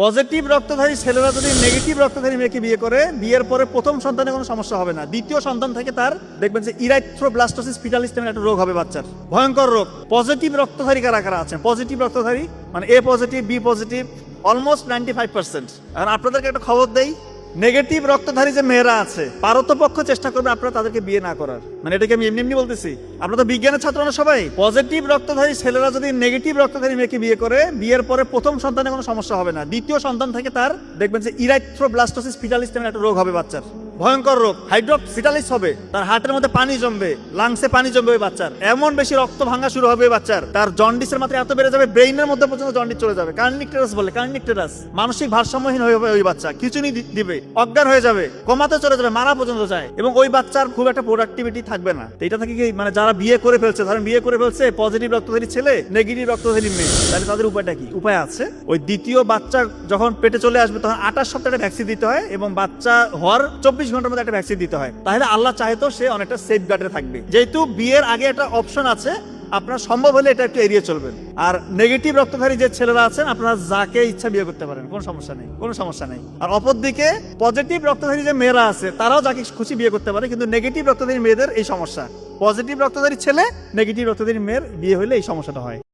Positive রক্তধারী ছেলেরা যদি negative রক্তধারী মেয়েকে বিয়ে করে, বিয়ের পরে প্রথম সন্তানে কোনো সমস্যা হবে না, দ্বিতীয় সন্তান থেকে তার দেখবেন যে ইরাইথ্রোব্লাস্টোসিস ফিটালিস নামের একটা রোগ হবে বাচ্চার, ভয়ঙ্কর রোগ। পজিটিভ রক্তধারী কারা কারা আছেন? পজিটিভ রক্তধারী মানে এ পজিটিভ, বি পজিটিভ, অলমোস্ট 95%। এখন আপনাদেরকে একটা খবর দেই, নেগেটিভ রক্তধারী যে মেয়েরা আছে পারতপক্ষ চেষ্টা করবে আপনারা তাদেরকে বিয়ে না করার। মানে এটাকে আমি এমনি এমনি বলতেছি, আপনারা তো বিজ্ঞানের ছাত্র না সবাই। পজিটিভ রক্তধারী ছেলেরা যদি নেগেটিভ রক্তধারী মেয়েকে বিয়ে করে, বিয়ের পরে প্রথম সন্তানে কোনো সমস্যা হবে না, দ্বিতীয় সন্তান থেকে তার দেখবেন যে ইরাইথ্রোব্লাস্টোসিস ফিটালিস নামের একটা রোগ হবে বাচ্চার, ভয়ঙ্কর রোগ। হাইড্রোফিটালিস হবে, তার হার্টের মধ্যে পানি জমবে, লাংসে পানি জমবে ওই বাচ্চার, এমন বেশি রক্ত ভাঙা শুরু হবে ওই বাচ্চার, তার জন্ডিসের মাত্রা এত বেড়ে যাবে, ব্রেইনের মধ্যে পর্যন্ত জন্ডিস চলে যাবে। কার্নিকটেরাস বলে, কার্নিকটেরাস, মানসিক ভারসাম্যহীন হয়ে যাবে ওই বাচ্চা, খিঁচুনি দিবে, অজ্ঞান হয়ে যাবে, কমাতে চলে যাবে, মারা পর্যন্ত যায়, এবং ওই বাচ্চার খুব একটা প্রোডাক্টিভিটি থাকবে না। এটা থেকে কি মানে যারা বিয়ে করে ফেলছে, ধরেন বিয়ে করে ফেলছে পজিটিভ রক্তধারী ছেলে, নেগেটিভ রক্তধারী মেয়ে, তাহলে তাদের উপায়টা কি? উপায় আছে। ওই দ্বিতীয় বাচ্চা যখন পেটে চলে আসবে তখন 28 সপ্তাহে একটা ভ্যাকসিন দিতে হয়, এবং বাচ্চা হওয়ার 24 ঘন্টার মধ্যে একটা ভ্যাকসিন দিতে হয়। তাহলে আল্লাহ চাইতো সে অনেকটা সেফ গার্ডে থাকবে। যেহেতু বিয়ের আগে একটা অপশন আছে, আপনার সম্ভব হলে এটা একটু এড়িয়ে চলবেন। আর নেগেটিভ রক্তধারী যে ছেলেরা আছেন, আপনারা যাকে ইচ্ছা বিয়ে করতে পারেন, কোনো সমস্যা নেই, কোনো সমস্যা নেই। আর অপরদিকে পজিটিভ রক্তধারী যে মেয়েরা আছে তারাও যাকে খুশি বিয়ে করতে পারে, কিন্তু নেগেটিভ রক্তধারী মেয়েদের এই সমস্যা। পজিটিভ রক্তধারী ছেলে, নেগেটিভ রক্তধারী মেয়ের বিয়ে হলে এই সমস্যাটা হয়।